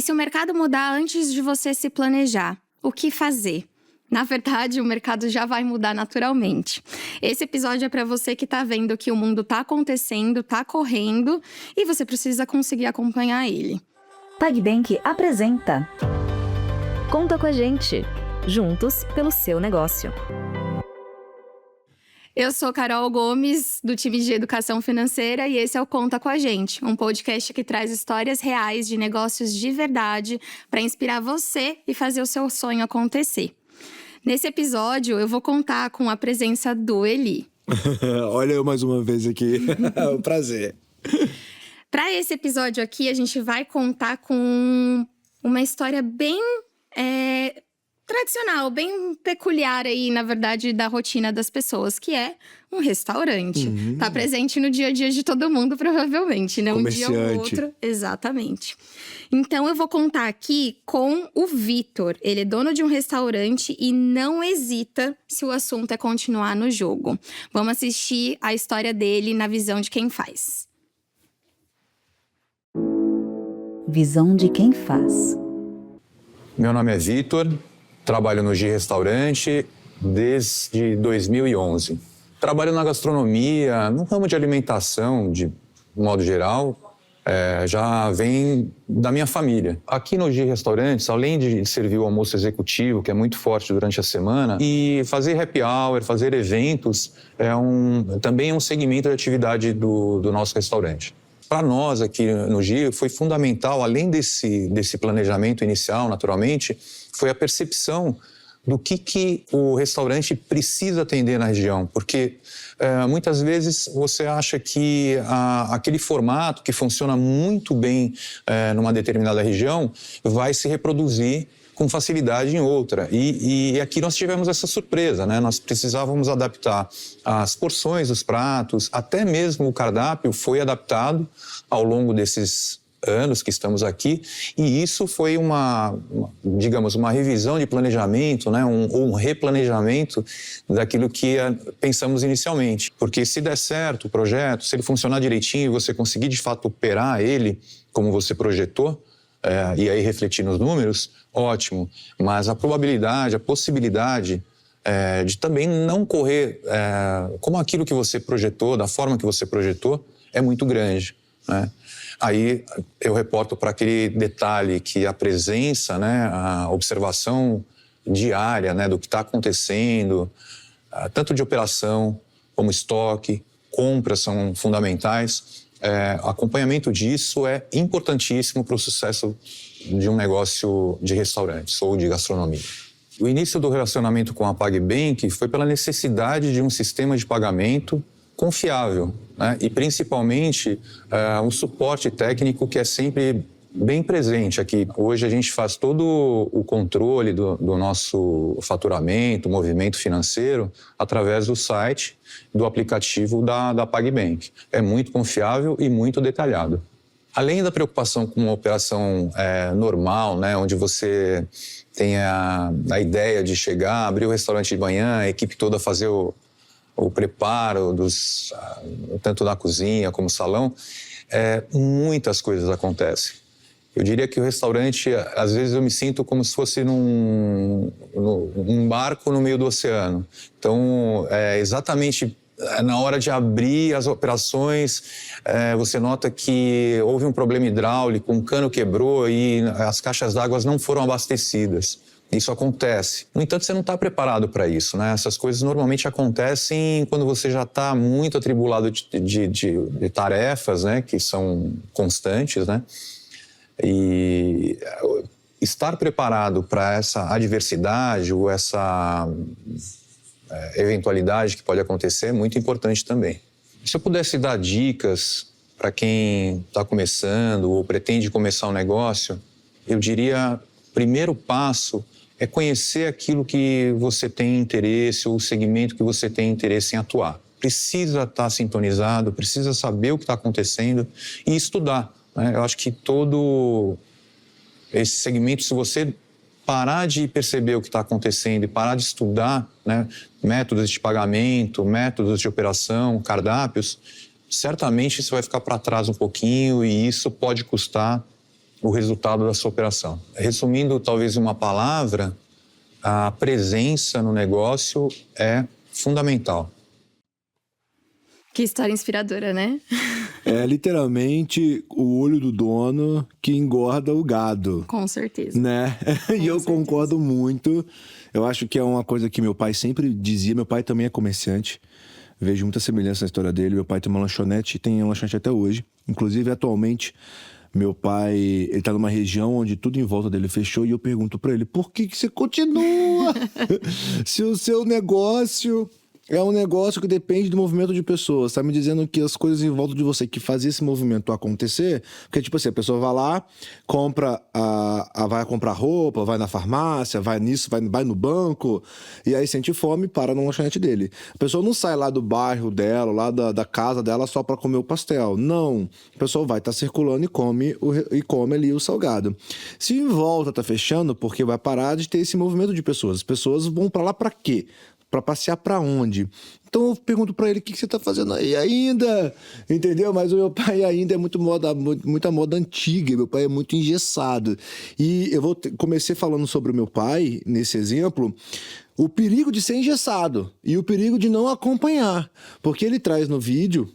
E se o mercado mudar antes de você se planejar, o que fazer? Na verdade, o mercado já vai mudar naturalmente. Esse episódio é para você que tá vendo que o mundo tá acontecendo, tá correndo e você precisa conseguir acompanhar ele. PagBank apresenta Conta com a gente, juntos pelo seu negócio. Eu sou Carol Gomes, do time de Educação Financeira, e esse é o Conta com a Gente, um podcast que traz histórias reais de negócios de verdade para inspirar você e fazer o seu sonho acontecer. Nesse episódio, eu vou contar com a presença do Eli. Olha eu mais uma vez aqui. Um prazer. Para esse episódio aqui, a gente vai contar com uma história bem tradicional, bem peculiar aí, na verdade, da rotina das pessoas, que é um restaurante. Tá presente no dia a dia de todo mundo, provavelmente, né? Um dia ou outro. Exatamente. Então, eu vou contar aqui com o Vitor. Ele é dono de um restaurante e não hesita se o assunto é continuar no jogo. Vamos assistir a história dele na visão de quem faz. Visão de quem faz. Meu nome é Vitor, trabalho no G Restaurante desde 2011. Trabalho na gastronomia, no ramo de alimentação, de modo geral, já vem da minha família. Aqui no G Restaurantes, além de servir o almoço executivo, que é muito forte durante a semana, e fazer happy hour, fazer eventos, também é um segmento de atividade do nosso restaurante. Para nós aqui no G, foi fundamental, além desse planejamento inicial, naturalmente, foi a percepção do que o restaurante precisa atender na região. Porque muitas vezes você acha que aquele formato que funciona muito bem numa determinada região vai se reproduzir com facilidade em outra. E aqui nós tivemos essa surpresa, né? Nós precisávamos adaptar as porções dos pratos, até mesmo o cardápio foi adaptado ao longo desses anos que estamos aqui, e isso foi uma revisão de planejamento, né? Um replanejamento daquilo que pensamos inicialmente. Porque se der certo o projeto, se ele funcionar direitinho e você conseguir de fato operar ele como você projetou, e aí refletir nos números, ótimo. Mas a probabilidade, a possibilidade de também não correr como aquilo que você projetou, da forma que você projetou, é muito grande, né? Aí eu reporto para aquele detalhe que a presença, né, a observação diária, né, do que está acontecendo, tanto de operação como estoque, compras são fundamentais. Acompanhamento disso é importantíssimo para o sucesso de um negócio de restaurantes ou de gastronomia. O início do relacionamento com a PagBank foi pela necessidade de um sistema de pagamento confiável, né? E principalmente um suporte técnico que é sempre bem presente aqui. Hoje a gente faz todo o controle do nosso faturamento, movimento financeiro, através do site, do aplicativo da PagBank. É muito confiável e muito detalhado. Além da preocupação com uma operação normal, né, onde você tem a ideia de chegar, abrir o restaurante de manhã, a equipe toda fazer o preparo, tanto na cozinha como no salão, muitas coisas acontecem. Eu diria que o restaurante, às vezes eu me sinto como se fosse num barco no meio do oceano. Então, exatamente na hora de abrir as operações, você nota que houve um problema hidráulico, um cano quebrou e as caixas d'água não foram abastecidas. Isso acontece. No entanto, você não está preparado para isso, né? Essas coisas normalmente acontecem quando você já está muito atribulado de tarefas, né? Que são constantes, né? E estar preparado para essa adversidade ou essa eventualidade que pode acontecer é muito importante também. Se eu pudesse dar dicas para quem está começando ou pretende começar um negócio, eu diria, o primeiro passo é conhecer aquilo que você tem interesse ou o segmento que você tem interesse em atuar. Precisa estar sintonizado, precisa saber o que está acontecendo e estudar, né? Eu acho que todo esse segmento, se você parar de perceber o que está acontecendo e parar de estudar, né, métodos de pagamento, métodos de operação, cardápios, certamente você vai ficar para trás um pouquinho e isso pode custar o resultado da sua operação. Resumindo, talvez uma palavra, a presença no negócio é fundamental. Que história inspiradora, né? É literalmente o olho do dono que engorda o gado. Com certeza. Né? E eu concordo muito. Eu acho que é uma coisa que meu pai sempre dizia. Meu pai também é comerciante. Vejo muita semelhança na história dele. Meu pai tem uma lanchonete e tem uma lanchonete até hoje. Inclusive, atualmente, meu pai, ele tá numa região onde tudo em volta dele fechou e eu pergunto pra ele, por que você continua? Se o seu negócio é um negócio que depende do movimento de pessoas, tá me dizendo que as coisas em volta de você que fazem esse movimento acontecer, porque tipo assim, a pessoa vai lá, compra vai comprar roupa, vai na farmácia, vai nisso, vai no banco, e aí sente fome e para no lanchonete dele. A pessoa não sai lá do bairro dela, lá da casa dela só para comer o pastel. Não. A pessoa vai estar circulando e come ali o salgado. Se em volta tá fechando, porque vai parar de ter esse movimento de pessoas. As pessoas vão para lá para quê? Para passear para onde? Então eu pergunto para ele, o que você tá fazendo aí ainda? Entendeu? Mas o meu pai ainda é muita moda antiga, meu pai é muito engessado. E eu comecei falando sobre o meu pai, nesse exemplo, o perigo de ser engessado e o perigo de não acompanhar. Porque ele traz no vídeo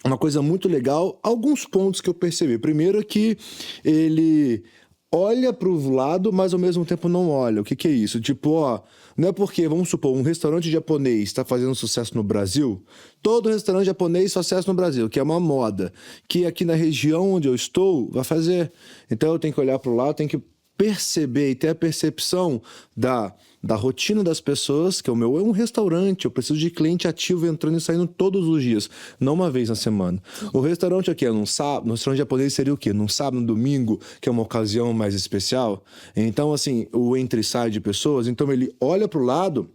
uma coisa muito legal, alguns pontos que eu percebi. Primeiro é que ele olha para o lado, mas ao mesmo tempo não olha. O que é isso? Tipo, ó, não é porque, vamos supor, um restaurante japonês está fazendo sucesso no Brasil, todo restaurante japonês faz sucesso no Brasil, que é uma moda, que aqui na região onde eu estou vai fazer. Então eu tenho que olhar para o lado, tenho que perceber e ter a percepção da rotina das pessoas, que o meu é um restaurante, eu preciso de cliente ativo entrando e saindo todos os dias, não uma vez na semana. O restaurante aqui é num sábado, no restaurante japonês seria o quê? Num sábado, no domingo, que é uma ocasião mais especial. Então, assim, o entra e sai de pessoas, então ele olha para o lado,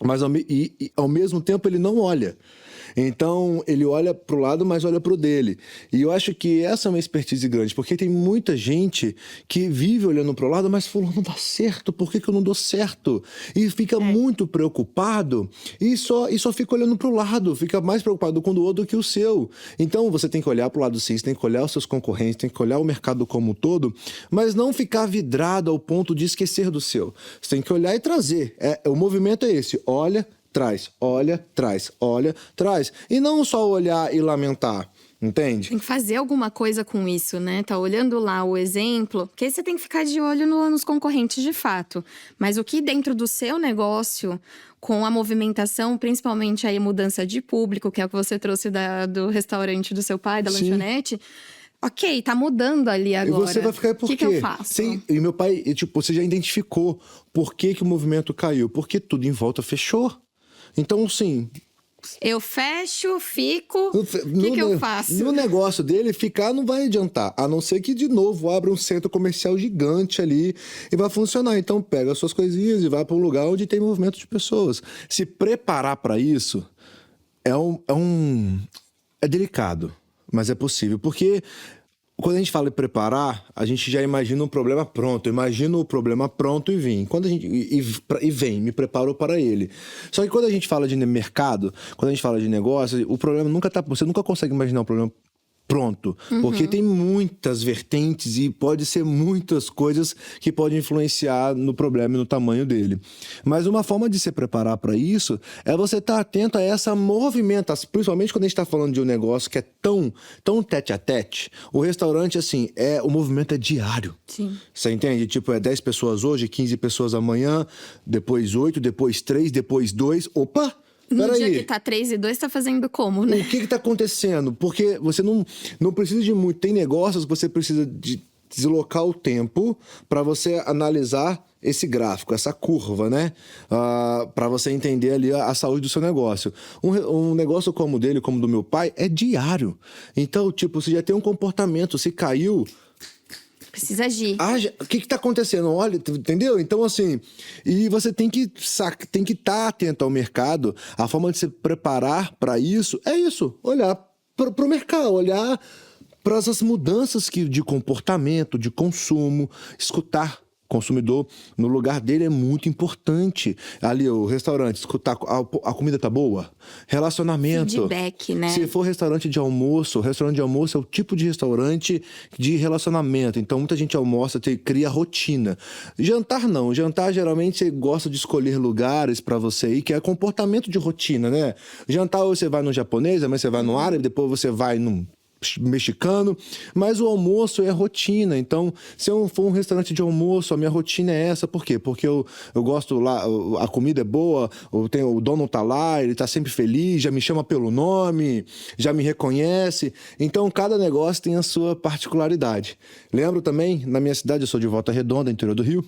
mas ao mesmo tempo ele não olha. Então, ele olha pro lado, mas olha pro dele. E eu acho que essa é uma expertise grande, porque tem muita gente que vive olhando pro lado, mas falou, não dá certo, por que eu não dou certo? E fica muito preocupado e só fica olhando pro lado, fica mais preocupado com o outro do que o seu. Então, você tem que olhar pro lado sim, você tem que olhar os seus concorrentes, tem que olhar o mercado como um todo, mas não ficar vidrado ao ponto de esquecer do seu. Você tem que olhar e trazer. O movimento é esse, olha, traz, olha, traz, olha, traz. E não só olhar e lamentar, entende? Tem que fazer alguma coisa com isso, né? Tá olhando lá o exemplo, porque você tem que ficar de olho nos concorrentes de fato. Mas o que dentro do seu negócio, com a movimentação, principalmente aí mudança de público, que é o que você trouxe do restaurante do seu pai, da lanchonete… Ok, tá mudando ali agora. E você vai ficar, por quê? O que eu faço? E meu pai, tipo, você já identificou por que o movimento caiu? Porque tudo em volta fechou. Então, sim… Eu fecho, fico, o que eu faço? No negócio dele, ficar não vai adiantar. A não ser que, de novo, abra um centro comercial gigante ali e vai funcionar. Então, pega as suas coisinhas e vai para um lugar onde tem movimento de pessoas. Se preparar para isso é delicado, mas é possível. Porque quando a gente fala em preparar, a gente já imagina um problema pronto. Eu imagino o problema pronto e vim. Me preparo para ele. Só que quando a gente fala de mercado, quando a gente fala de negócio, o problema nunca tá… Você nunca consegue imaginar um problema pronto. Porque tem muitas vertentes e pode ser muitas coisas que podem influenciar no problema e no tamanho dele. Mas uma forma de se preparar para isso é você estar atento a essa movimentação, principalmente quando a gente está falando de um negócio que é tão tete a tete. O restaurante, assim, o movimento é diário. Sim. Você entende? Tipo, é 10 pessoas hoje, 15 pessoas amanhã, depois 8, depois 3, depois 2. Opa! No dia que tá 3 e 2, tá fazendo como, né? O que tá acontecendo? Porque você não precisa de muito. Tem negócios que você precisa de deslocar o tempo para você analisar esse gráfico, essa curva, né? Para você entender ali a saúde do seu negócio. Um negócio como o dele, como o do meu pai, é diário. Então, tipo, você já tem um comportamento. Se caiu… Precisa agir. O que tá acontecendo? Olha, entendeu? Então, assim, e você tem que estar atento ao mercado. A forma de se preparar para isso é isso. Olhar para o mercado, olhar para essas mudanças de comportamento, de consumo, escutar consumidor no lugar dele é muito importante. Ali, o restaurante, escutar, a comida tá boa? Relacionamento. Feedback, né? Se for restaurante de almoço, restaurante de almoço é o tipo de restaurante de relacionamento. Então, muita gente almoça, cria rotina. Jantar não. Jantar, geralmente, você gosta de escolher lugares para você ir, que é comportamento de rotina, né? Jantar, ou você vai no japonês, mas você vai no árabe, depois você vai num mexicano, mas o almoço é rotina. Então, se eu for um restaurante de almoço, a minha rotina é essa. Por quê? Porque eu gosto lá, a comida é boa, o dono tá lá, ele tá sempre feliz, já me chama pelo nome, já me reconhece. Então, cada negócio tem a sua particularidade. Lembro também, na minha cidade, eu sou de Volta Redonda, interior do Rio.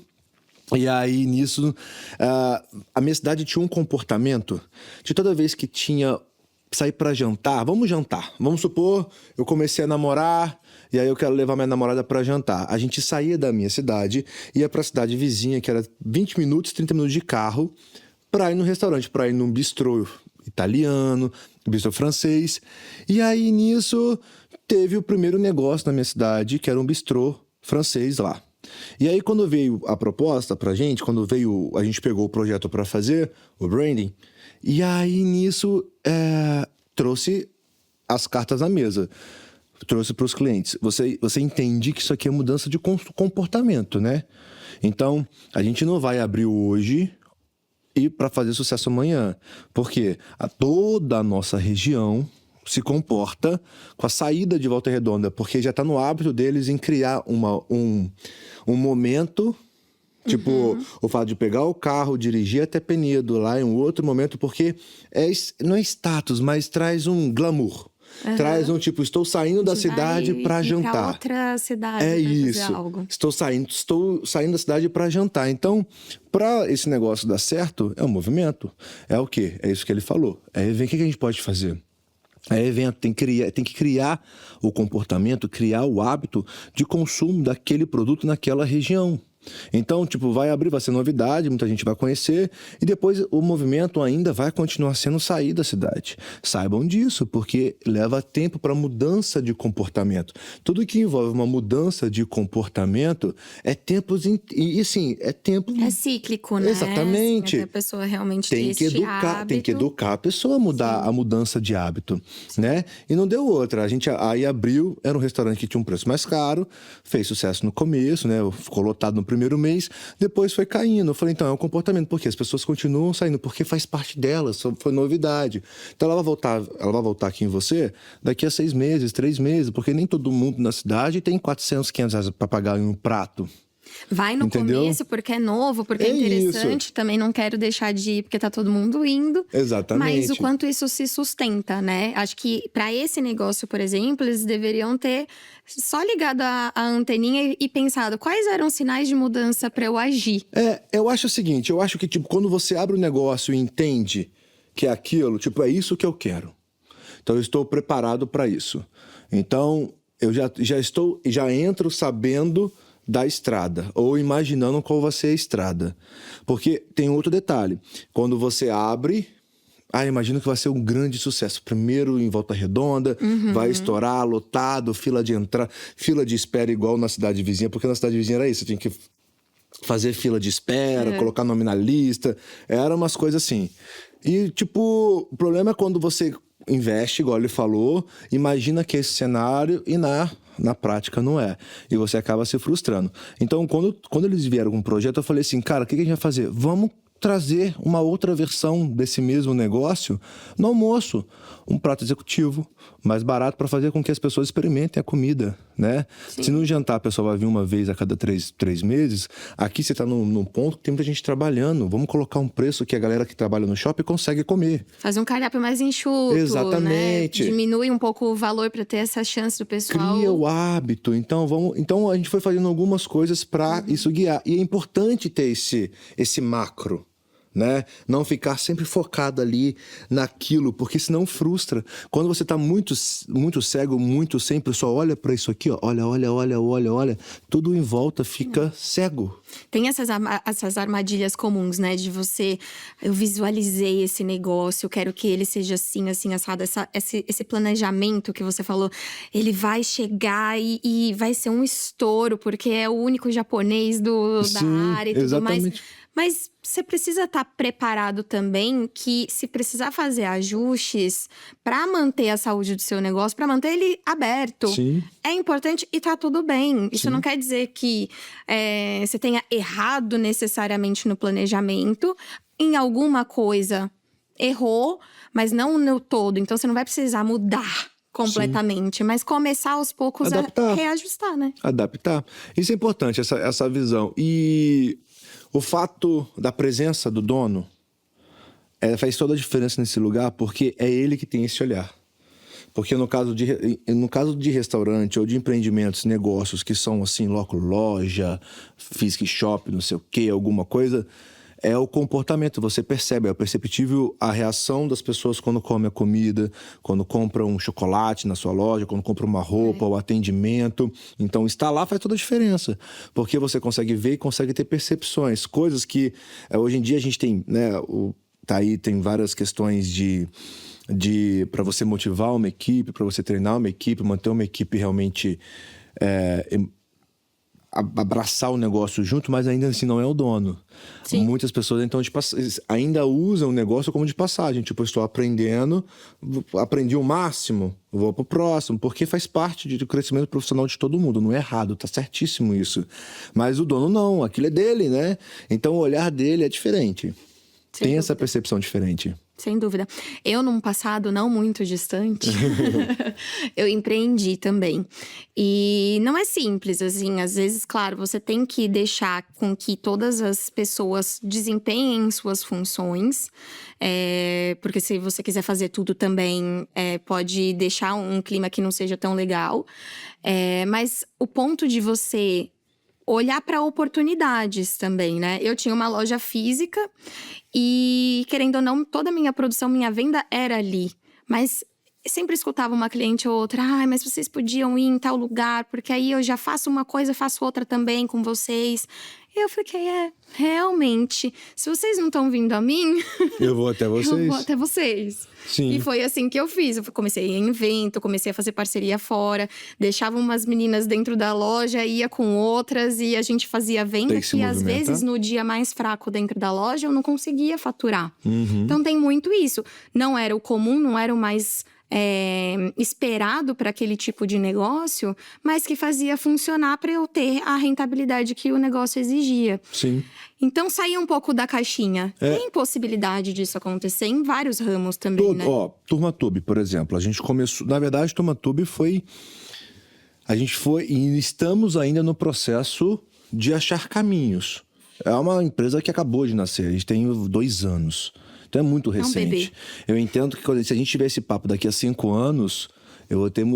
E aí, nisso, a minha cidade tinha um comportamento de toda vez que tinha sair para jantar, vamos jantar. Vamos supor, eu comecei a namorar e aí eu quero levar minha namorada para jantar. A gente saía da minha cidade, ia para a cidade vizinha, que era 20 minutos, 30 minutos de carro, para ir no restaurante, para ir num bistrô italiano, bistrô francês. E aí, nisso, teve o primeiro negócio na minha cidade, que era um bistrô francês lá. E aí, quando veio a proposta pra gente, a gente pegou o projeto para fazer, o branding, e aí, nisso, trouxe as cartas na mesa. Trouxe para os clientes. Você entende que isso aqui é mudança de comportamento, né? Então, a gente não vai abrir hoje e para fazer sucesso amanhã. Porque toda a nossa região se comporta com a saída de Volta Redonda, porque já está no hábito deles em criar um momento... Tipo, o fato de pegar o carro, dirigir até Penedo lá em um outro momento, porque não é status, mas traz um glamour. Traz um tipo, estou saindo da cidade para jantar. Pra outra cidade. É isso. Fazer algo. Estou saindo da cidade para jantar. Então, para esse negócio dar certo, é um movimento. É o quê? É isso que ele falou. É o que a gente pode fazer? É evento, tem que criar o comportamento, criar o hábito de consumo daquele produto naquela região. Então, tipo, vai abrir, vai ser novidade, muita gente vai conhecer e depois o movimento ainda vai continuar sendo sair da cidade. Saibam disso, porque leva tempo para mudança de comportamento. Tudo que envolve uma mudança de comportamento é tempo e assim, é tempo... É cíclico, né? Exatamente. Assim, até a pessoa realmente tem que educar a pessoa a mudar a mudança de hábito, né? E não deu outra. A gente aí abriu, era um restaurante que tinha um preço mais caro, fez sucesso no começo, né? Ficou lotado no primeiro mês, depois foi caindo. Eu falei, então, é um comportamento, porque as pessoas continuam saindo, porque faz parte delas, foi novidade. Então ela vai voltar aqui em você daqui a 6 meses, 3 meses, porque nem todo mundo na cidade tem 400, 500 reais para pagar em um prato. Vai no começo porque é novo, porque é interessante. Isso. Também não quero deixar de ir porque tá todo mundo indo. Exatamente. Mas o quanto isso se sustenta, né? Acho que para esse negócio, por exemplo, eles deveriam ter só ligado a anteninha e pensado quais eram os sinais de mudança para eu agir. Eu acho o seguinte, eu acho que tipo, quando você abre o negócio e entende que é aquilo, tipo, é isso que eu quero. Então eu estou preparado para isso. Então eu já entro sabendo da estrada, ou imaginando qual vai ser a estrada. Porque tem outro detalhe, quando você abre, imagino que vai ser um grande sucesso. Primeiro em Volta Redonda, vai estourar, lotado, fila de espera igual na cidade vizinha, porque na cidade vizinha era isso, você tinha que fazer fila de espera, colocar nome na lista, eram umas coisas assim. E tipo, o problema é quando você investe, igual ele falou, imagina que esse cenário e na prática não é. E você acaba se frustrando. Então, quando eles vieram com um projeto, eu falei assim, cara, o que a gente vai fazer? Vamos trazer uma outra versão desse mesmo negócio no almoço. Um prato executivo, mais barato, para fazer com que as pessoas experimentem a comida, né? Sim. Se no jantar a pessoa vai vir uma vez a cada 3 meses, aqui você está num ponto que tem muita gente trabalhando. Vamos colocar um preço que a galera que trabalha no shopping consegue comer. Fazer um cardápio mais enxuto, exatamente, né? Diminui um pouco o valor para ter essa chance do pessoal. Cria o hábito. Então a gente foi fazendo algumas coisas para isso guiar. E é importante ter esse macro, né? Não ficar sempre focado ali naquilo, porque senão frustra. Quando você tá muito cego, muito sempre só olha para isso aqui, ó, olha, tudo em volta fica cego. Tem essas armadilhas comuns, né? De você, eu visualizei esse negócio, eu quero que ele seja assim, assim, assado. Esse planejamento que você falou, ele vai chegar e vai ser um estouro, porque é o único japonês da área e tudo mais. Mas você precisa estar preparado também que se precisar fazer ajustes para manter a saúde do seu negócio, para manter ele aberto, é importante e tá tudo bem. Isso não quer dizer que você tenha errado necessariamente no planejamento. Em alguma coisa errou, mas não no todo. Então você não vai precisar mudar completamente, mas começar aos poucos a reajustar, né? Adaptar. Isso é importante, essa visão. E o fato da presença do dono faz toda a diferença nesse lugar, porque é ele que tem esse olhar. Porque no caso de restaurante ou de empreendimentos, negócios que são assim, loja, physical shop, não sei o quê, alguma coisa, é o comportamento, você percebe, é perceptível a reação das pessoas quando comem a comida, quando compram um chocolate na sua loja, quando compram uma roupa, o atendimento. Então, estar lá faz toda a diferença, porque você consegue ver e consegue ter percepções, coisas que hoje em dia a gente tem, né, tem várias questões para você motivar uma equipe, para você treinar uma equipe, manter uma equipe realmente abraçar o negócio junto, mas ainda assim não é o dono. Sim. Muitas pessoas, então, ainda usam o negócio como de passagem. Tipo, eu estou aprendendo, aprendi o máximo, vou pro próximo, porque faz parte do crescimento profissional de todo mundo. Não é errado, tá certíssimo isso. Mas o dono não, aquilo é dele, né? Então o olhar dele é diferente. Tem essa percepção diferente. Sem dúvida. Eu, num passado não muito distante, eu empreendi também. E não é simples, assim. Às vezes, claro, você tem que deixar com que todas as pessoas desempenhem suas funções. Porque se você quiser fazer tudo também, pode deixar um clima que não seja tão legal. Mas o ponto de você olhar para oportunidades também, né? Eu tinha uma loja física e, querendo ou não, toda a minha produção, minha venda era ali. Mas sempre escutava uma cliente ou outra, mas vocês podiam ir em tal lugar, porque aí eu já faço uma coisa, faço outra também com vocês. Eu fiquei, realmente, se vocês não estão vindo a mim... Eu vou até vocês. Eu vou até vocês. Sim. E foi assim que eu fiz. Eu comecei em evento, comecei a fazer parceria fora, deixava umas meninas dentro da loja, ia com outras e a gente fazia venda que às vezes no dia mais fraco dentro da loja eu não conseguia faturar. Então tem muito isso. Não era o comum, não era o mais... esperado para aquele tipo de negócio, mas que fazia funcionar para eu ter a rentabilidade que o negócio exigia. Sim. Então, sair um pouco da caixinha. Tem possibilidade disso acontecer em vários ramos também, né? Turma Tube, por exemplo. A gente começou... Na verdade, Turma Tube foi... A gente foi e estamos ainda no processo de achar caminhos. É uma empresa que acabou de nascer. A gente tem 2 anos. Então é muito recente. É um bebê. Eu entendo que se a gente tiver esse papo daqui a 5 anos,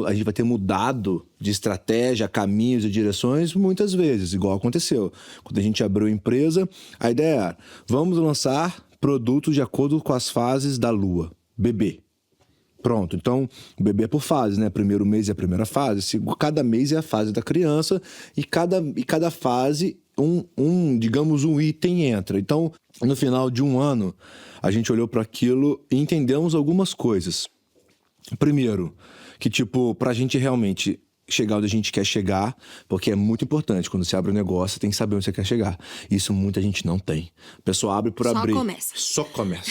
a gente vai ter mudado de estratégia, caminhos e direções muitas vezes, igual aconteceu. Quando a gente abriu a empresa, a ideia era, vamos lançar produtos de acordo com as fases da lua. Bebê. Pronto, então o bebê é por fase, né? Primeiro mês é a primeira fase, cada mês é a fase da criança e cada fase digamos, um item entra. Então, no final de 1 ano, a gente olhou para aquilo e entendemos algumas coisas. Primeiro, que tipo, pra gente realmente chegar onde a gente quer chegar, porque é muito importante, quando você abre um negócio, você tem que saber onde você quer chegar. Isso muita gente não tem. A pessoa abre por abrir. Só começa.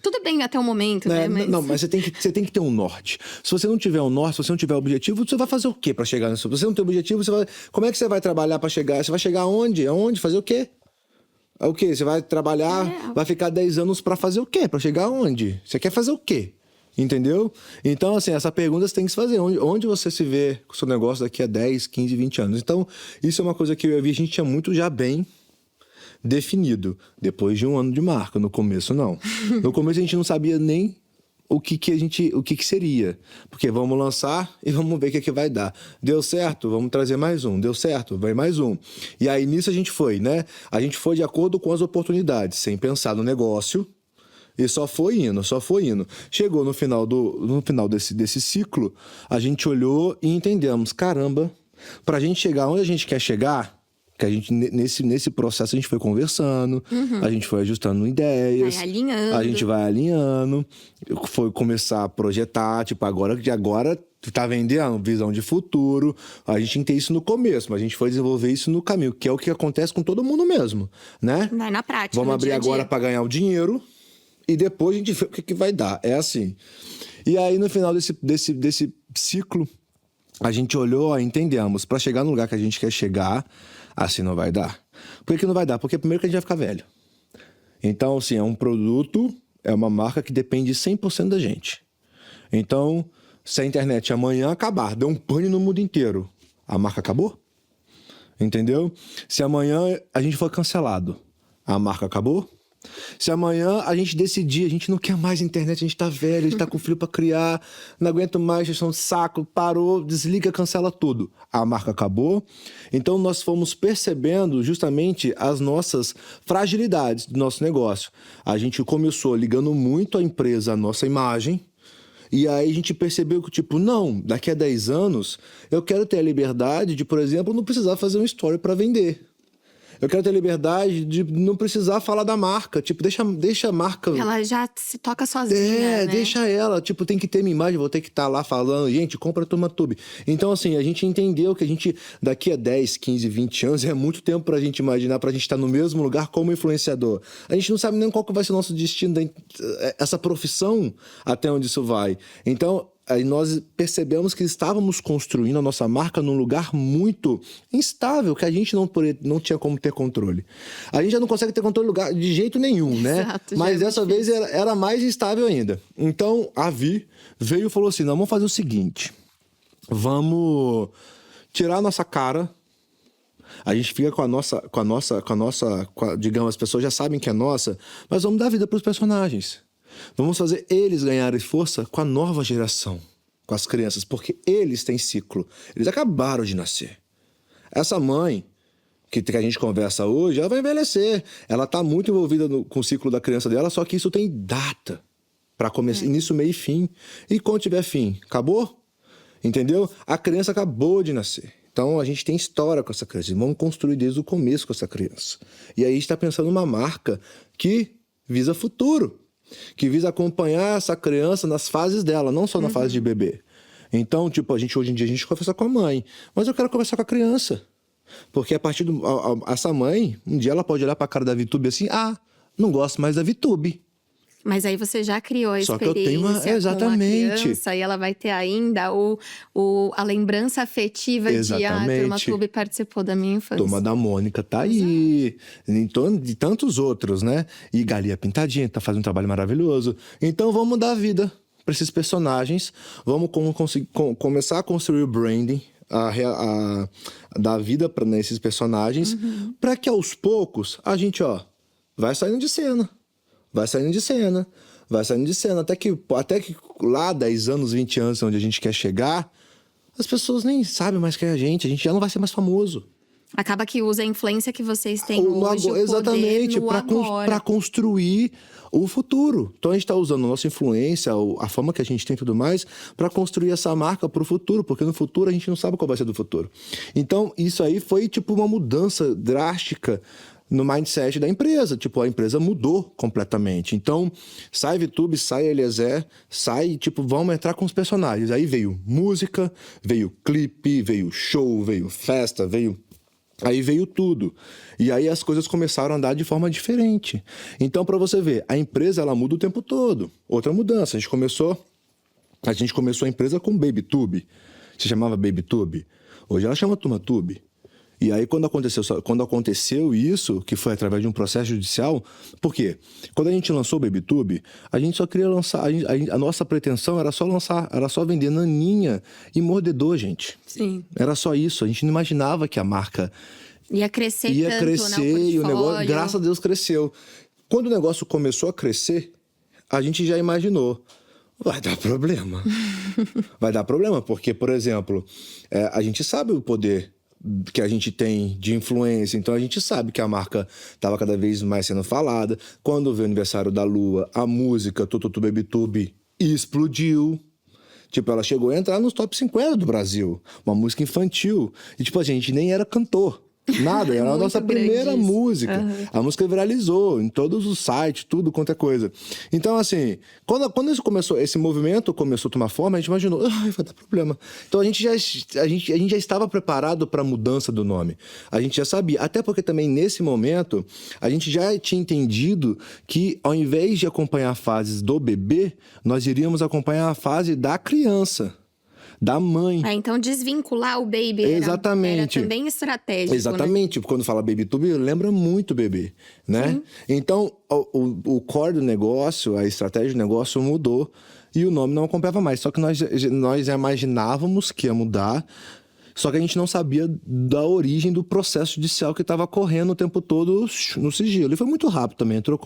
Tudo bem até o momento, né? Mas você tem que ter um norte. Se você não tiver um norte, se você não tiver objetivo, você vai fazer o quê para chegar nisso? Se você não tem objetivo, como é que você vai trabalhar para chegar? Você vai chegar aonde? Aonde? Fazer o quê? O quê? Você vai trabalhar, vai ficar 10 anos para fazer o quê? Para chegar aonde? Você quer fazer o quê? Entendeu? Então, assim, essa pergunta você tem que se fazer. Onde você se vê com o seu negócio daqui a 10, 15, 20 anos? Então, isso é uma coisa que eu vi, a gente tinha muito já bem definido. Depois de 1 ano de marca. No começo, não. No começo, a gente não sabia nem o que seria. Porque vamos lançar e vamos ver o que vai dar. Deu certo? Vamos trazer mais um. Deu certo? Vai mais um. E aí nisso a gente foi, né? A gente foi de acordo com as oportunidades, sem pensar no negócio. E só foi indo. Chegou no final desse ciclo, a gente olhou e entendemos, caramba, pra gente chegar onde a gente quer chegar, que a gente, nesse processo, a gente foi conversando, a gente foi ajustando ideias. Vai alinhando. A gente vai alinhando, foi começar a projetar, tipo, agora tá vendendo visão de futuro. A gente tem isso no começo, mas a gente foi desenvolver isso no caminho, que é o que acontece com todo mundo mesmo, né? Vai na prática. Vamos abrir agora para ganhar o dinheiro e depois a gente vê o que vai dar. É assim. E aí, no final desse ciclo, a gente olhou e entendemos, para chegar no lugar que a gente quer chegar, assim não vai dar. Por que não vai dar? Porque primeiro que a gente vai ficar velho. Então, assim, é um produto, é uma marca que depende 100% da gente. Então, se a internet amanhã acabar, der um pane no mundo inteiro, a marca acabou? Entendeu? Se amanhã a gente for cancelado, a marca acabou? Se amanhã a gente decidir, a gente não quer mais internet, a gente tá velho, a gente tá com filho pra criar, não aguento mais, gestão de saco, parou, desliga, cancela tudo. A marca acabou. Então nós fomos percebendo justamente as nossas fragilidades do nosso negócio. A gente começou ligando muito a empresa à nossa imagem, e aí a gente percebeu que, tipo, não, daqui a 10 anos eu quero ter a liberdade de, por exemplo, não precisar fazer um story para vender. Eu quero ter a liberdade de não precisar falar da marca. Tipo, deixa a marca... Ela já se toca sozinha, né? Deixa ela. Tipo, tem que ter minha imagem, vou ter que estar lá falando, gente, compra a TurmaTube. Então, assim, a gente entendeu que a gente, daqui a 10, 15, 20 anos, é muito tempo pra gente imaginar, pra gente estar no mesmo lugar como influenciador. A gente não sabe nem qual que vai ser o nosso destino, essa profissão, até onde isso vai. Então, aí nós percebemos que estávamos construindo a nossa marca num lugar muito instável, que a gente não tinha como ter controle. A gente já não consegue ter controle do lugar de jeito nenhum, né? Exato, mas dessa vez era mais instável ainda. Então, a Vi veio e falou assim, não, vamos fazer o seguinte, vamos tirar a nossa cara, a gente fica digamos, as pessoas já sabem que é nossa, mas vamos dar vida para os personagens. Vamos fazer eles ganharem força com a nova geração, com as crianças, porque eles têm ciclo. Eles acabaram de nascer. Essa mãe que a gente conversa hoje, ela vai envelhecer. Ela está muito envolvida com o ciclo da criança dela, só que isso tem data para começar, início, meio e fim. E quando tiver fim, acabou? Entendeu? A criança acabou de nascer. Então, a gente tem história com essa criança. E vamos construir desde o começo com essa criança. E aí, a gente está pensando numa marca que visa futuro, que visa acompanhar essa criança nas fases dela, não só na fase de bebê. Então, tipo, hoje em dia a gente conversa com a mãe, mas eu quero conversar com a criança. Porque a partir essa mãe, um dia ela pode olhar pra cara da VTube assim, não gosto mais da VTube. Mas aí você já criou a Só experiência que eu tenho exatamente. Com a criança, e ela vai ter ainda a lembrança afetiva de a TurmaTube participou da minha infância. Turma da Mônica tá aí, em torno de tantos outros, né? E Galinha Pintadinha tá fazendo um trabalho maravilhoso. Então vamos dar vida para esses personagens, vamos começar a construir o branding, dar vida para esses personagens, para que aos poucos a gente, vai saindo de cena. Vai saindo de cena, até que lá 10 anos, 20 anos, onde a gente quer chegar, as pessoas nem sabem mais quem é a gente já não vai ser mais famoso. Acaba que usa a influência que vocês têm hoje, exatamente, para construir o futuro. Então a gente está usando a nossa influência, a fama que a gente tem e tudo mais, para construir essa marca para o futuro, porque no futuro a gente não sabe qual vai ser do futuro. Então isso aí foi tipo uma mudança drástica no mindset da empresa. Tipo, a empresa mudou completamente. Então, sai VTube, sai Eliezer, vamos entrar com os personagens. Aí veio música, veio clipe, veio show, veio festa, aí veio tudo. E aí as coisas começaram a andar de forma diferente. Então, para você ver, a empresa, ela muda o tempo todo. Outra mudança, a gente começou a empresa com BabyTube. Se chamava BabyTube. Hoje ela chama TurmaTube. E aí, quando aconteceu isso, que foi através de um processo judicial, por quê? Quando a gente lançou o BabyTube, a gente só queria lançar, a nossa pretensão era só lançar, era só vender naninha e mordedor, gente. Sim. Era só isso, a gente não imaginava que a marca ia crescer e o negócio, graças a Deus, cresceu. Quando o negócio começou a crescer, a gente já imaginou, vai dar problema. Vai dar problema, porque, por exemplo, a gente sabe o poder que a gente tem de influência, então a gente sabe que a marca estava cada vez mais sendo falada. Quando veio o aniversário da Lua, a música Tututu Baby Tube explodiu. Tipo, ela chegou a entrar nos top 50 do Brasil. Uma música infantil. E, tipo, a gente nem era cantor. Nada, era a nossa primeira música. A música viralizou em todos os sites, tudo quanto é coisa. Então, assim, quando isso começou, esse movimento começou a tomar forma, a gente imaginou, vai dar problema. Então, a gente já estava preparado para a mudança do nome. A gente já sabia. Até porque também, nesse momento, a gente já tinha entendido que, ao invés de acompanhar a fase do bebê, nós iríamos acompanhar a fase da criança. Da mãe. Então desvincular o baby Exatamente. era também estratégico, exatamente. Né? Quando fala baby tube, lembra muito bebê, né? Sim. Então, o core do negócio, a estratégia do negócio mudou e o nome não acompanhava mais. Só que nós já imaginávamos que ia mudar, só que a gente não sabia da origem do processo judicial que estava correndo o tempo todo no sigilo. E foi muito rápido também. Entrou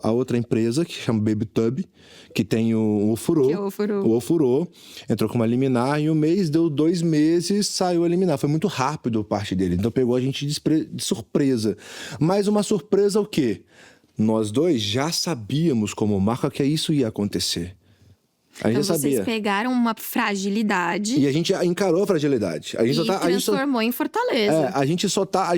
a outra empresa, que chama Baby Tub, que tem o Ofurô. O Ofurô. Entrou com uma liminar e deu 2 meses, saiu a liminar. Foi muito rápido a parte dele. Então pegou a gente de surpresa. Mas uma surpresa o quê? Nós dois já sabíamos como marca que isso ia acontecer. Então vocês pegaram uma fragilidade... E a gente encarou a fragilidade. A gente transformou em fortaleza. A gente só tá...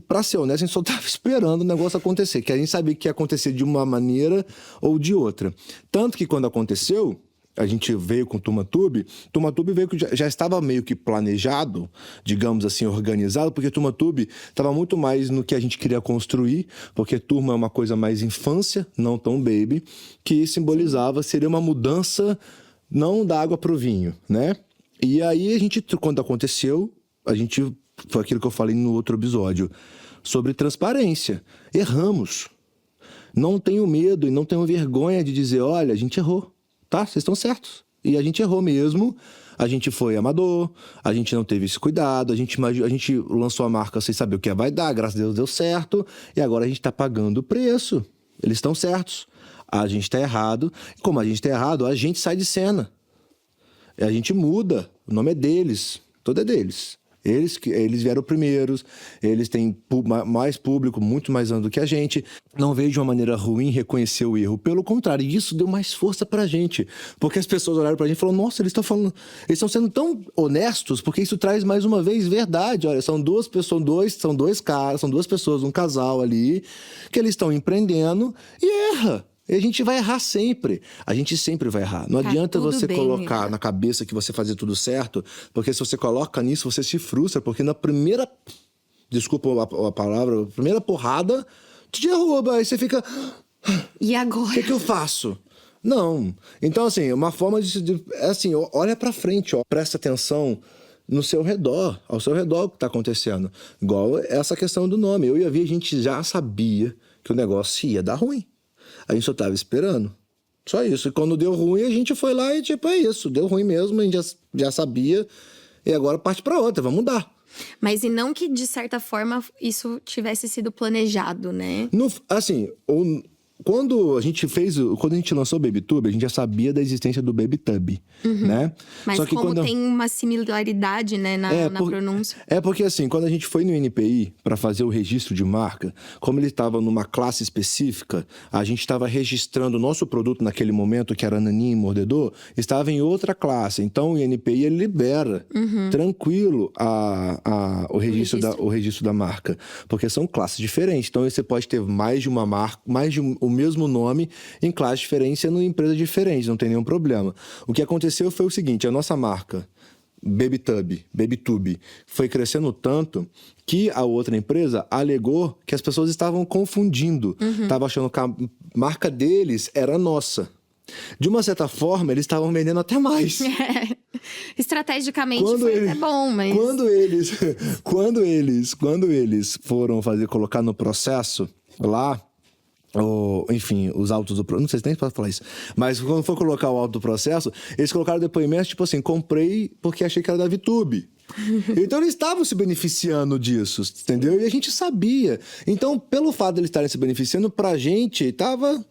Pra ser honesto, a gente só tava esperando o negócio acontecer. Que a gente sabia que ia acontecer de uma maneira ou de outra. Tanto que quando aconteceu... A gente veio com Turma Tube. Turma Tube veio que já estava meio que planejado, digamos assim, organizado, porque Turma Tube estava muito mais no que a gente queria construir, porque Turma é uma coisa mais infância, não tão baby, que simbolizava, seria uma mudança não da água pro vinho, né? E aí quando aconteceu, foi aquilo que eu falei no outro episódio, sobre transparência. Erramos. Não tenho medo e não tenho vergonha de dizer, olha, a gente errou. Tá? Vocês estão certos. E a gente errou mesmo. A gente foi amador. A gente não teve esse cuidado. A gente lançou a marca sem saber o que vai dar. Graças a Deus deu certo. E agora a gente está pagando o preço. Eles estão certos. A gente está errado. E como a gente está errado, a gente sai de cena. E a gente muda. O nome é deles. Tudo é deles. Eles vieram primeiros, eles têm mais público, muito mais ano do que a gente. Não veio de uma maneira ruim reconhecer o erro. Pelo contrário, isso deu mais força pra gente. Porque as pessoas olharam pra gente e falaram, nossa, eles estão sendo tão honestos, porque isso traz mais uma vez verdade. Olha, são duas pessoas, um casal ali, que eles estão empreendendo e erra. E a gente vai errar sempre. A gente sempre vai errar. Não adianta você colocar na cabeça que você fazer tudo certo, porque se você coloca nisso, você se frustra, porque na primeira... Desculpa a palavra, primeira porrada, tu derruba, aí você fica... E agora? O que eu faço? Não. Então, assim, uma forma de assim, olha pra frente, ó, presta atenção no seu redor, ao seu redor o que tá acontecendo. Igual essa questão do nome. Eu e a Vi, a gente já sabia que o negócio ia dar ruim. A gente só tava esperando. Só isso. E quando deu ruim, a gente foi lá e tipo, é isso. Deu ruim mesmo, a gente já sabia. E agora parte pra outra, vamos mudar. Mas e não que, de certa forma, isso tivesse sido planejado, né? Assim, quando a gente lançou o Baby Tube, a gente já sabia da existência do Baby Tub, né? Mas só que tem uma similaridade, né, na pronúncia. É porque assim, quando a gente foi no NPI para fazer o registro de marca, como ele estava numa classe específica, a gente estava registrando o nosso produto naquele momento, que era naninho e mordedor, estava em outra classe. Então o NPI ele libera tranquilo o registro da marca, porque são classes diferentes. Então você pode ter mais de uma marca, o mesmo nome em classes diferentes, sendo em empresas diferentes, não tem nenhum problema. O que aconteceu foi o seguinte, a nossa marca, Baby Tube, foi crescendo tanto que a outra empresa alegou que as pessoas estavam confundindo, estavam achando que a marca deles era nossa. De uma certa forma, eles estavam vendendo até mais. Estrategicamente é bom, mas... Quando eles foram colocar no processo lá, enfim, os autos do processo, não sei se nem pode falar isso, mas quando for colocar o auto do processo, eles colocaram depoimentos tipo assim, comprei porque achei que era da VTube. Então eles estavam se beneficiando disso, entendeu? E a gente sabia. Então, pelo fato de eles estarem se beneficiando, pra gente tava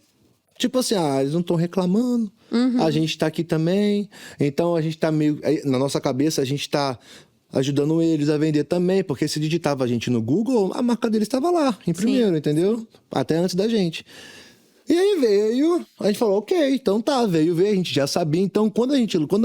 Tipo assim, eles não estão reclamando, a gente tá aqui também, então a gente tá meio... Na nossa cabeça, a gente tá ajudando eles a vender também, porque se digitava a gente no Google, a marca deles estava lá, em primeiro, entendeu? Até antes da gente. E aí veio, a gente falou, ok, então tá, veio, a gente já sabia. Então, quando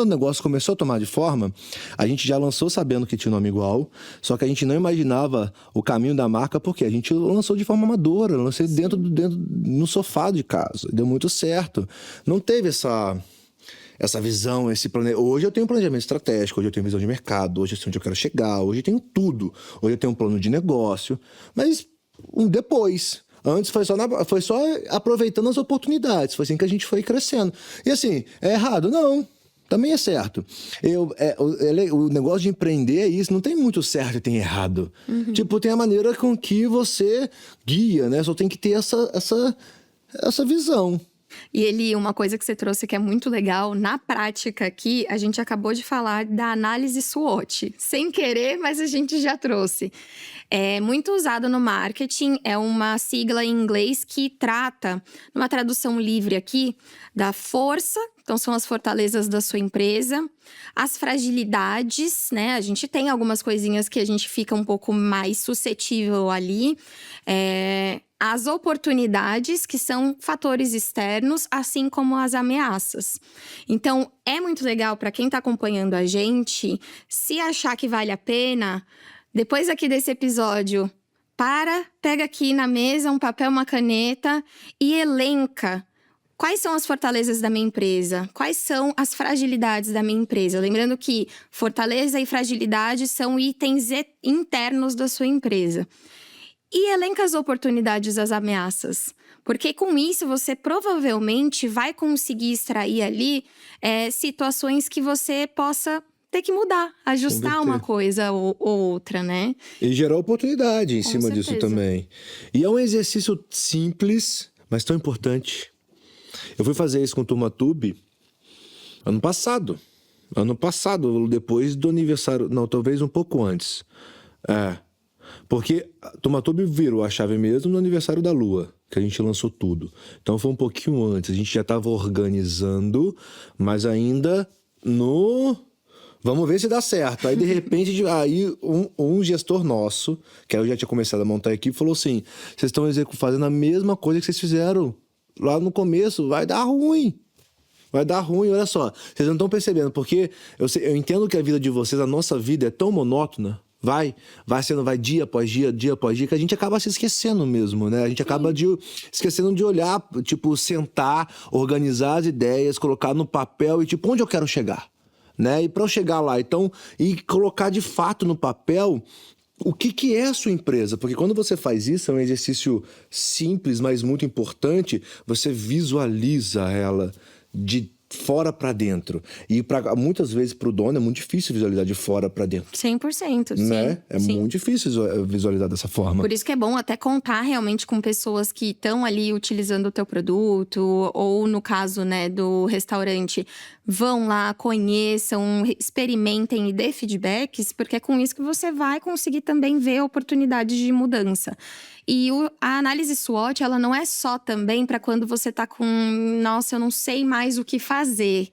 o negócio começou a tomar de forma, a gente já lançou sabendo que tinha um nome igual, só que a gente não imaginava o caminho da marca, porque a gente lançou de forma amadora, lancei dentro no sofá de casa, deu muito certo. Não teve essa visão, esse planejamento. Hoje eu tenho um planejamento estratégico, hoje eu tenho visão de mercado, hoje eu sei onde eu quero chegar, hoje eu tenho tudo. Hoje eu tenho um plano de negócio, mas depois... Antes foi só aproveitando as oportunidades. Foi assim que a gente foi crescendo. E assim, é errado? Não. Também é certo. O negócio de empreender é isso. Não tem muito certo e tem errado. Tipo, tem a maneira com que você guia, né? Só tem que ter essa visão. E uma coisa que você trouxe que é muito legal, na prática aqui, a gente acabou de falar da análise SWOT. Sem querer, mas a gente já trouxe. É muito usado no marketing, é uma sigla em inglês que trata, numa tradução livre aqui, da força, então são as fortalezas da sua empresa, as fragilidades, né? A gente tem algumas coisinhas que a gente fica um pouco mais suscetível ali, as oportunidades, que são fatores externos, assim como as ameaças. Então, é muito legal para quem está acompanhando a gente, se achar que vale a pena, depois aqui desse episódio, pega aqui na mesa um papel, uma caneta e elenca quais são as fortalezas da minha empresa, quais são as fragilidades da minha empresa. Lembrando que fortaleza e fragilidade são itens internos da sua empresa. E elenca as oportunidades, as ameaças. Porque com isso você provavelmente vai conseguir extrair ali situações que você possa ter que mudar, ajustar uma coisa ou outra, né? E gerar oportunidade em cima disso também. E é um exercício simples, mas tão importante. Eu fui fazer isso com o TurmaTube ano passado. Depois do aniversário... Não, talvez um pouco antes. Porque a TurmaTube virou a chave mesmo no aniversário da Lua, que a gente lançou tudo. Então foi um pouquinho antes. A gente já estava organizando, mas ainda no... Vamos ver se dá certo. Aí, de repente, um gestor nosso, que aí eu já tinha começado a montar a equipe, falou assim, vocês estão fazendo a mesma coisa que vocês fizeram lá no começo, vai dar ruim. Olha só. Vocês não estão percebendo, porque eu entendo que a vida de vocês, a nossa vida é tão monótona, vai dia após dia, que a gente acaba se esquecendo mesmo, né? A gente acaba esquecendo de olhar, tipo, sentar, organizar as ideias, colocar no papel e, tipo, onde eu quero chegar? Né? E para eu chegar lá, então, e colocar de fato no papel o que é a sua empresa. Porque quando você faz isso, é um exercício simples, mas muito importante, você visualiza ela de fora para dentro. E muitas vezes para o dono é muito difícil visualizar de fora para dentro. 100%, sim. Né? É muito difícil visualizar dessa forma. Por isso que é bom até contar realmente com pessoas que estão ali utilizando o teu produto, ou no caso, né, do restaurante, vão lá, conheçam, experimentem e dê feedbacks, porque é com isso que você vai conseguir também ver oportunidades de mudança. E a análise SWOT, ela não é só também para quando você tá com, nossa, eu não sei mais o que fazer.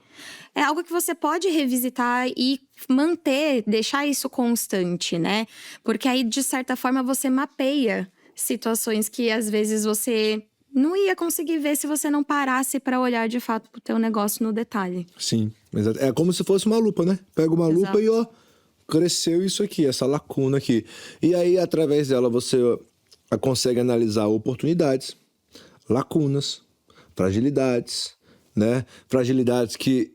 É algo que você pode revisitar e manter, deixar isso constante, né? Porque aí, de certa forma, você mapeia situações que às vezes você não ia conseguir ver se você não parasse para olhar de fato pro teu negócio no detalhe. Sim, exato. É como se fosse uma lupa, né? Pega uma lupa e ó, cresceu isso aqui, essa lacuna aqui. E aí, através dela, você consegue analisar oportunidades, lacunas, fragilidades, né? Fragilidades que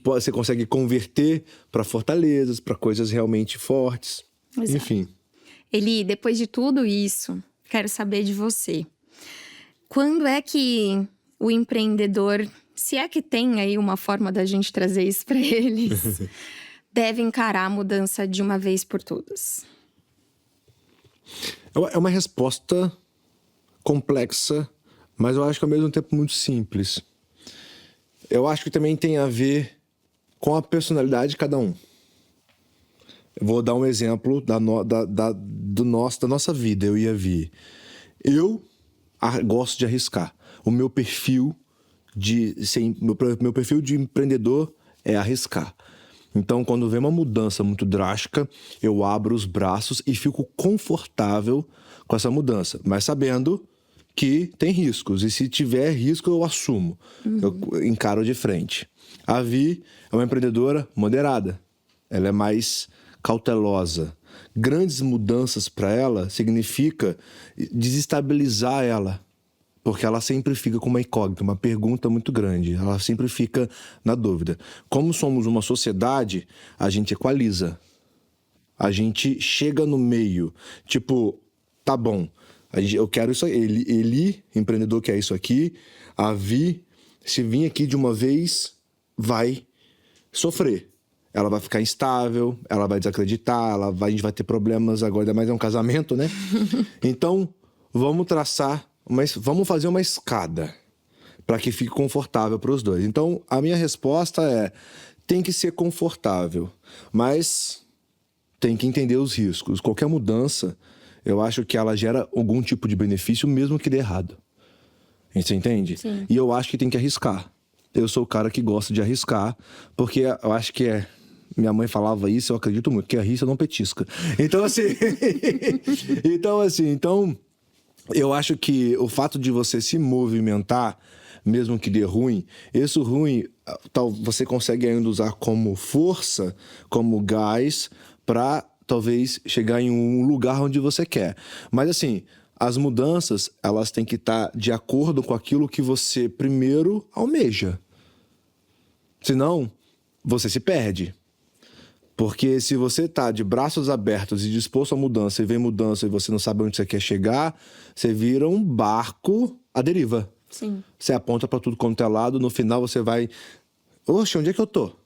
você consegue converter para fortalezas, para coisas realmente fortes. Exato. Enfim. Eli, depois de tudo isso, quero saber de você. Quando é que o empreendedor, se é que tem aí uma forma da gente trazer isso para eles, deve encarar a mudança de uma vez por todas? É uma resposta complexa, mas eu acho que ao mesmo tempo muito simples. Eu acho que também tem a ver com a personalidade de cada um. Eu vou dar um exemplo da nossa vida, eu e a Vi. Eu gosto de arriscar. O meu perfil Meu perfil de empreendedor é arriscar. Então, quando vem uma mudança muito drástica, eu abro os braços e fico confortável com essa mudança, mas sabendo que tem riscos. E se tiver risco, eu assumo. Eu encaro de frente. A Vi é uma empreendedora moderada. Ela é mais cautelosa. Grandes mudanças para ela significa desestabilizar ela. Porque ela sempre fica com uma incógnita, uma pergunta muito grande. Ela sempre fica na dúvida. Como somos uma sociedade, a gente equaliza. A gente chega no meio. Tipo, tá bom, eu quero isso aí. Ele, empreendedor, quer isso aqui. A Vi, se vir aqui de uma vez, vai sofrer. Ela vai ficar instável, ela vai desacreditar, a gente vai ter problemas agora, ainda mais é um casamento, né? Então, vamos traçar, vamos fazer uma escada para que fique confortável para os dois. Então, a minha resposta é, tem que ser confortável, mas tem que entender os riscos. Qualquer mudança, eu acho que ela gera algum tipo de benefício, mesmo que dê errado. Você entende? Sim. E eu acho que tem que arriscar. Eu sou o cara que gosta de arriscar, porque eu acho que minha mãe falava isso, eu acredito muito, que arrisca não petisca. Então, então, eu acho que o fato de você se movimentar, mesmo que dê ruim, isso ruim, você consegue ainda usar como força, como gás, para talvez chegar em um lugar onde você quer. Mas assim, as mudanças, elas têm que estar de acordo com aquilo que você primeiro almeja. Senão, você se perde. Porque se você está de braços abertos e disposto à mudança, e vem mudança e você não sabe onde você quer chegar, você vira um barco à deriva. Sim. Você aponta para tudo quanto é lado, no final você vai... Oxe, onde é que eu tô?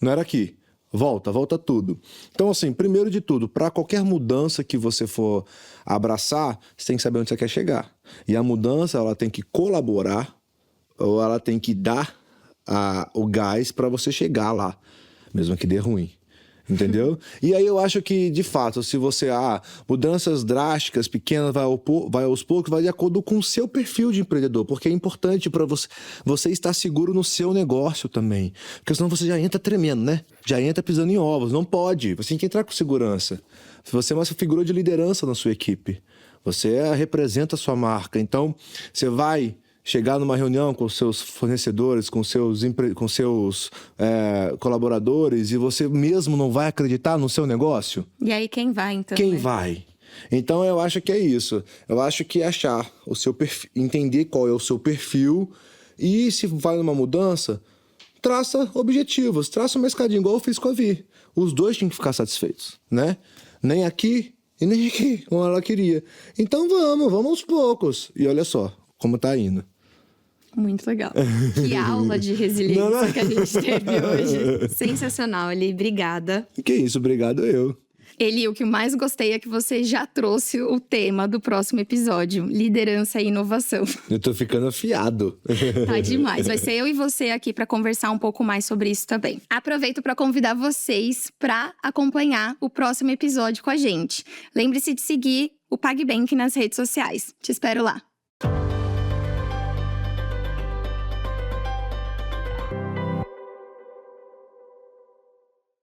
Não era aqui. Volta tudo. Então, assim, primeiro de tudo, para qualquer mudança que você for abraçar, você tem que saber onde você quer chegar. E a mudança, ela tem que colaborar, ou ela tem que dar o gás para você chegar lá, mesmo que dê ruim. Entendeu? E aí eu acho que, de fato, se você... mudanças drásticas, pequenas, vai aos poucos, vai de acordo com o seu perfil de empreendedor. Porque é importante para você estar seguro no seu negócio também. Porque senão você já entra tremendo, né? Já entra pisando em ovos. Não pode. Você tem que entrar com segurança. Você é uma figura de liderança na sua equipe. Você representa a sua marca. Então, você vai chegar numa reunião com seus fornecedores, com seus colaboradores, e você mesmo não vai acreditar no seu negócio? E aí quem vai, então? Quem vai? Então, eu acho que é isso. Eu acho que achar o seu perfil, entender qual é o seu perfil, e se vai numa mudança, traça objetivos, traça uma escadinha, igual eu fiz com a Vi. Os dois tinham que ficar satisfeitos, né? Nem aqui e nem aqui, como ela queria. Então vamos aos poucos. E olha só como tá indo. Muito legal. Que aula de resiliência que a gente teve hoje. Sensacional, Eli. Obrigada. Que isso, obrigado eu. Eli, o que mais gostei é que você já trouxe o tema do próximo episódio: liderança e inovação. Eu tô ficando afiado. Tá demais. Vai ser eu e você aqui para conversar um pouco mais sobre isso também. Aproveito para convidar vocês para acompanhar o próximo episódio com a gente. Lembre-se de seguir o PagBank nas redes sociais. Te espero lá.